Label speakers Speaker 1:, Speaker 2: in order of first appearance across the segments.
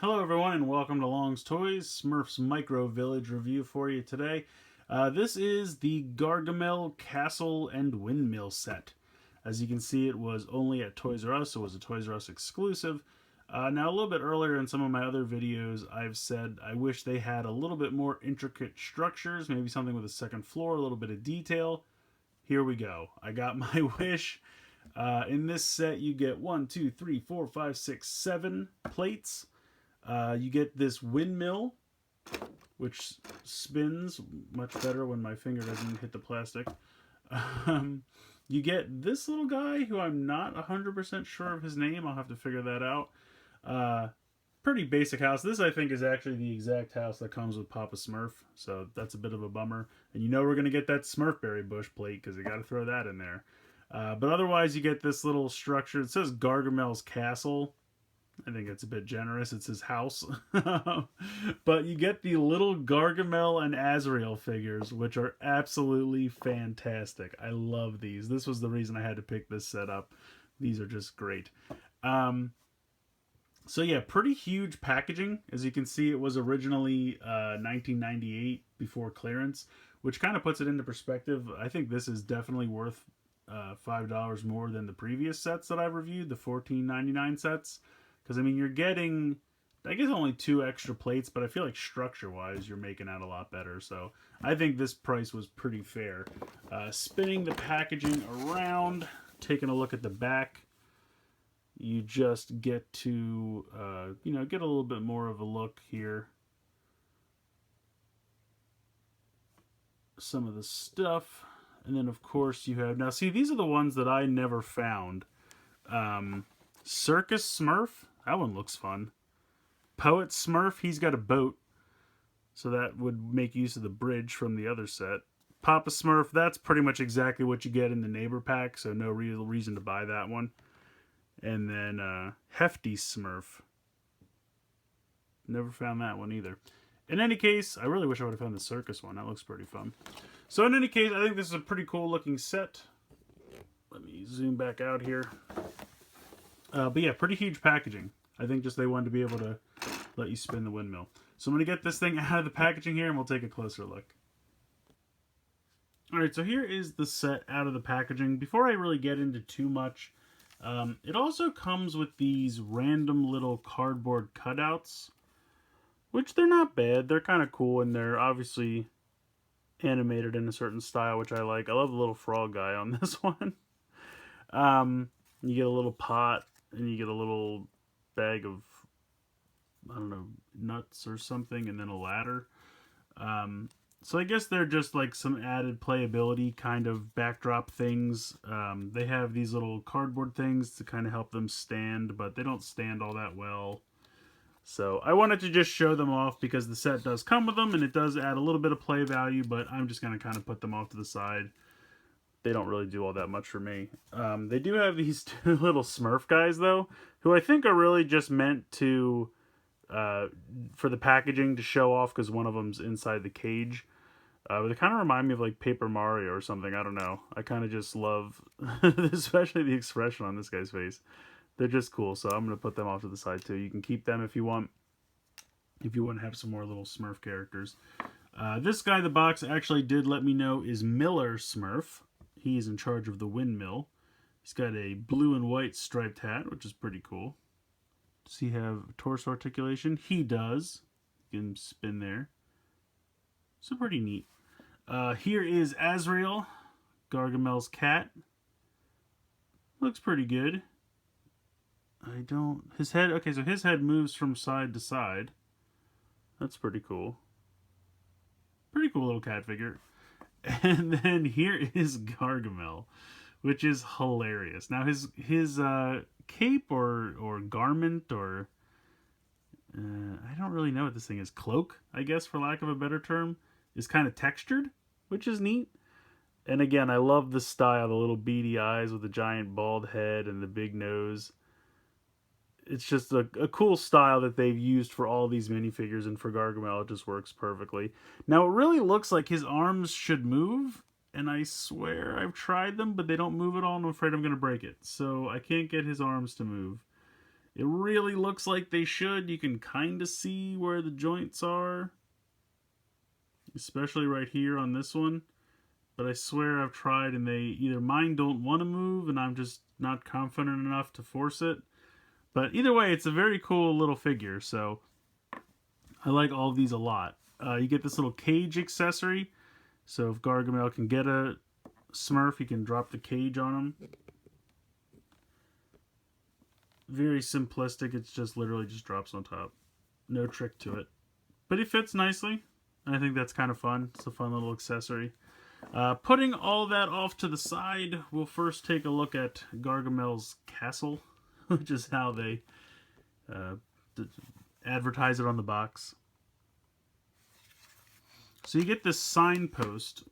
Speaker 1: Hello everyone and welcome to Long's Toys, Smurfs Micro Village review for you today. This is the Gargamel Castle and Windmill set. As you can see, it was only at Toys R Us, so it was a Toys R Us exclusive. Now a little bit earlier in some of my other videos, I've said I wish they had a little bit more intricate structures, maybe something with a second floor, a little bit of detail. Here we go. I got my wish. In this set you get 1, 2, 3, 4, 5, 6, 7 plates. You get this windmill, which spins much better when my finger doesn't hit the plastic. You get this little guy who I'm not 100% sure of his name. I'll have to figure that out. Pretty basic house. This, I think, is actually the exact house that comes with Papa Smurf, so that's a bit of a bummer. And you know we're going to get that Smurfberry bush plate because you got to throw that in there. But otherwise, you get this little structure. It says Gargamel's Castle. I think it's a bit generous. It's his house. But you get the little Gargamel and Azrael figures, which are absolutely fantastic. I love these. This was the reason I had to pick this set up. These are just great. So yeah, pretty huge packaging. As you can see, it was originally $19.98 before clearance, which kind of puts it into perspective. I think this is definitely worth $5 more than the previous sets that I've reviewed, the $14.99 sets. Because, I mean, you're getting, I guess, only 2 extra plates, but I feel like structure-wise, you're making out a lot better. So I think this price was pretty fair. Spinning the packaging around, taking a look at the back, you just get to, get a little bit more of a look here. Some of the stuff. And then, of course, you have, now, see, these are the ones that I never found. Circus Smurf. That one looks fun. Poet Smurf, he's got a boat. So that would make use of the bridge from the other set. Papa Smurf, that's pretty much exactly what you get in the neighbor pack, so no real reason to buy that one. And then Hefty Smurf. Never found that one either. In any case, I really wish I would have found the circus one. That looks pretty fun. So in any case, I think this is a pretty cool looking set. Let me zoom back out here. But yeah, pretty huge packaging. I think just they wanted to be able to let you spin the windmill. So I'm going to get this thing out of the packaging here and we'll take a closer look. Alright, so here is the set out of the packaging. Before I really get into too much, it also comes with these random little cardboard cutouts, which they're not bad. They're kind of cool and they're obviously animated in a certain style, which I like. I love the little frog guy on this one. You get a little pot. And you get a little bag of, I don't know, nuts or something, and then a ladder. So I guess they're just like some added playability kind of backdrop things. They have these little cardboard things to kind of help them stand, but they don't stand all that well. So I wanted to just show them off because the set does come with them, and it does add a little bit of play value, but I'm just going to kind of put them off to the side. They don't really do all that much for me. They do have these 2 little Smurf guys, though, who I think are really just meant to, for the packaging to show off because one of them's inside the cage. But they kind of remind me of like Paper Mario or something. I don't know. I kind of just love, especially the expression on this guy's face. They're just cool, so I'm going to put them off to the side too. You can keep them if you want. If you want to have some more little Smurf characters. This guy, the box actually did let me know is Miller Smurf. He is in charge of the windmill. He's got a blue and white striped hat, which is pretty cool. Does he have torso articulation? He does. You can spin there. So pretty neat. Here is Azrael, Gargamel's cat. Looks pretty good. His head, okay, so his head moves from side to side. That's pretty cool. Pretty cool little cat figure. And then here is Gargamel, which is hilarious. Now his cape or garment or I don't really know what this thing is. Cloak, I guess, for lack of a better term, is kind of textured, which is neat. And again, I love the style, the little beady eyes with the giant bald head and the big nose. It's just a cool style that they've used for all these minifigures, and for Gargamel it just works perfectly. Now it really looks like his arms should move, and I swear I've tried them, but they don't move at all, and I'm afraid I'm going to break it. So I can't get his arms to move. It really looks like they should. You can kind of see where the joints are, especially right here on this one. But I swear I've tried and they either mine don't want to move and I'm just not confident enough to force it. But either way, it's a very cool little figure, so I like all of these a lot. You get this little cage accessory, so if Gargamel can get a Smurf, he can drop the cage on him. Very simplistic, it's just literally just drops on top. No trick to it. But he fits nicely, and I think that's kind of fun. It's a fun little accessory. Putting all that off to the side, we'll first take a look at Gargamel's Castle, which is how they advertise it on the box. So you get this signpost,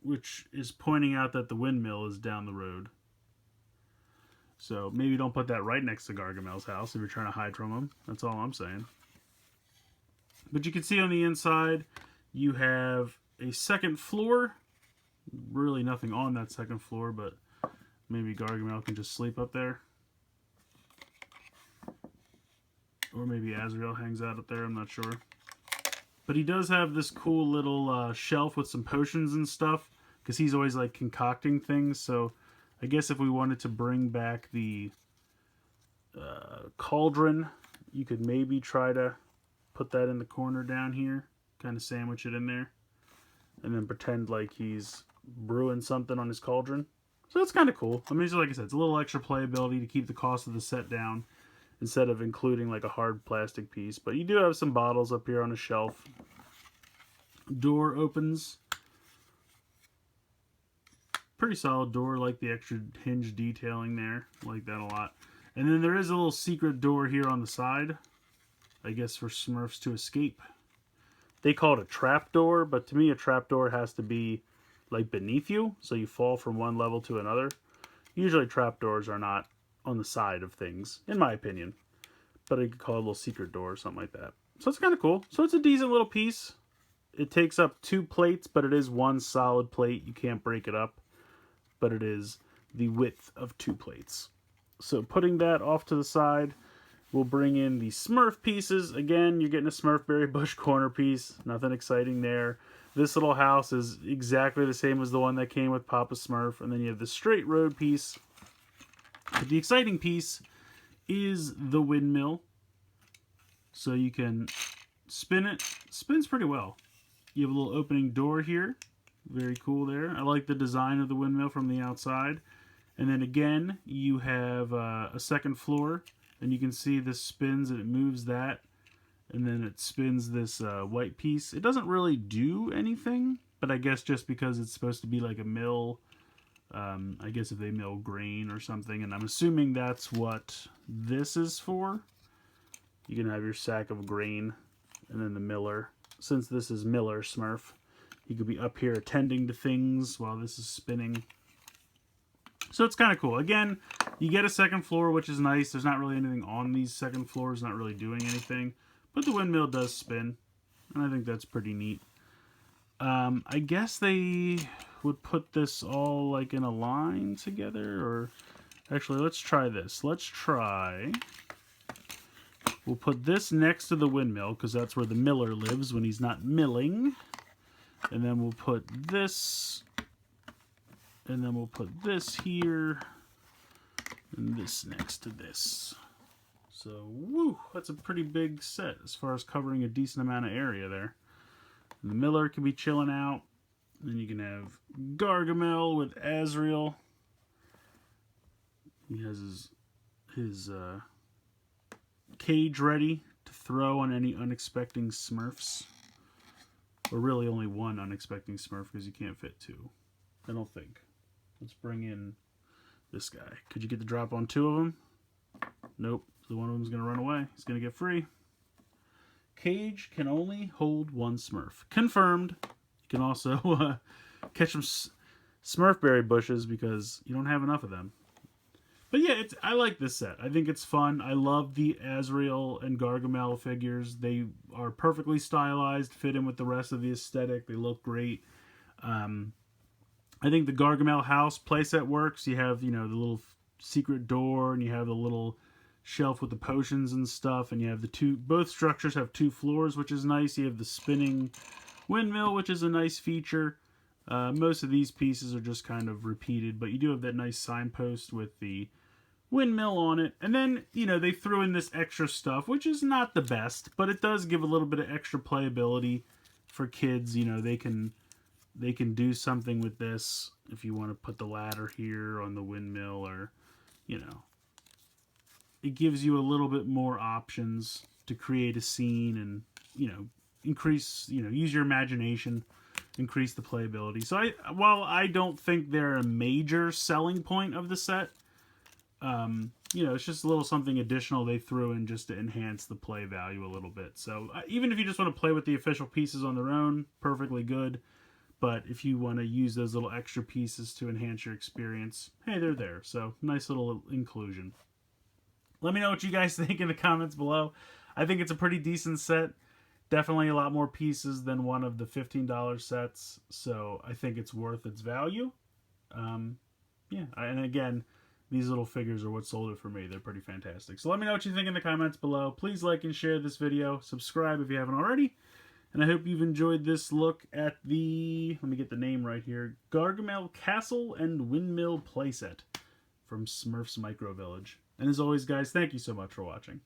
Speaker 1: which is pointing out that the windmill is down the road. So maybe don't put that right next to Gargamel's house if you're trying to hide from him. That's all I'm saying. But you can see on the inside, you have a second floor. Really nothing on that second floor, but maybe Gargamel can just sleep up there. Or maybe Azrael hangs out up there, I'm not sure. But he does have this cool little shelf with some potions and stuff, because he's always like concocting things. So I guess if we wanted to bring back the cauldron, you could maybe try to put that in the corner down here, kind of sandwich it in there, and then pretend like he's brewing something on his cauldron. So that's kind of cool. I mean, just like I said, it's a little extra playability to keep the cost of the set down, instead of including like a hard plastic piece. But you do have some bottles up here on a shelf. Door opens. Pretty solid door, like the extra hinge detailing there. Like that a lot. And then there is a little secret door here on the side. I guess for Smurfs to escape. They call it a trap door, but to me a trap door has to be like beneath you, so you fall from one level to another. Usually trap doors are not on the side of things, in my opinion. But I could call it a little secret door or something like that. So it's kind of cool. So it's a decent little piece. It takes up 2 plates, but it is one solid plate. You can't break it up. But it is the width of 2 plates. So putting that off to the side, we'll bring in the Smurf pieces. Again, you're getting a Smurfberry Bush corner piece. Nothing exciting there. This little house is exactly the same as the one that came with Papa Smurf. And then you have the straight road piece. But the exciting piece is the windmill. So you can spin it. Spins pretty well. You have a little opening door here. Very cool there. I like the design of the windmill from the outside. And then again, you have a second floor. And you can see this spins and it moves that. And then it spins this white piece. It doesn't really do anything. But I guess just because it's supposed to be like a mill. I guess if they mill grain or something, and I'm assuming that's what this is for. You can have your sack of grain, and then the miller. Since this is Miller Smurf, you could be up here attending to things while this is spinning. So it's kind of cool. Again, you get a second floor, which is nice. There's not really anything on these second floors, not really doing anything. But the windmill does spin, and I think that's pretty neat. I guess they would put this all like in a line together, or actually let's try this. We'll put this next to the windmill because that's where the miller lives when he's not milling, and then we'll put this, and then we'll put this here and this next to this. So woo, that's a pretty big set as far as covering a decent amount of area there. And the miller can be chilling out. Then you can have Gargamel with Azrael. He has his cage ready to throw on any unexpected Smurfs. Or really only one unexpected Smurf because you can't fit 2. I don't think. Let's bring in this guy. Could you get the drop on 2 of them? Nope. So one of them's going to run away. He's going to get free. Cage can only hold 1 Smurf. Confirmed. You can also catch some Smurfberry bushes because you don't have enough of them. But yeah, I like this set. I think it's fun. I love the Azrael and Gargamel figures. They are perfectly stylized, fit in with the rest of the aesthetic. They look great. I think the Gargamel house playset works. You have, the little secret door, and you have the little shelf with the potions and stuff, and you have both structures have 2 floors, which is nice. You have the spinning windmill, which is a nice feature. Most of these pieces are just kind of repeated, but you do have that nice signpost with the windmill on it. And then, you know, they threw in this extra stuff, which is not the best, but it does give a little bit of extra playability for kids. You know, they can do something with this if you want to put the ladder here on the windmill, or, you know, it gives you a little bit more options to create a scene and, you know, use your imagination, increase the playability. So while I don't think they're a major selling point of the set, you know, it's just a little something additional they threw in just to enhance the play value a little bit. So even if you just want to play with the official pieces on their own, perfectly good. But if you want to use those little extra pieces to enhance your experience, hey, they're there. So nice little inclusion. Let me know what you guys think in the comments below. I think it's a pretty decent set. Definitely a lot more pieces than one of the $15 sets. So I think it's worth its value. Yeah, and again, these little figures are what sold it for me. They're pretty fantastic. So let me know what you think in the comments below. Please like and share this video. Subscribe if you haven't already. And I hope you've enjoyed this look at the, let me get the name right here, Gargamel Castle and Windmill playset from Smurfs Micro Village. And as always, guys, thank you so much for watching.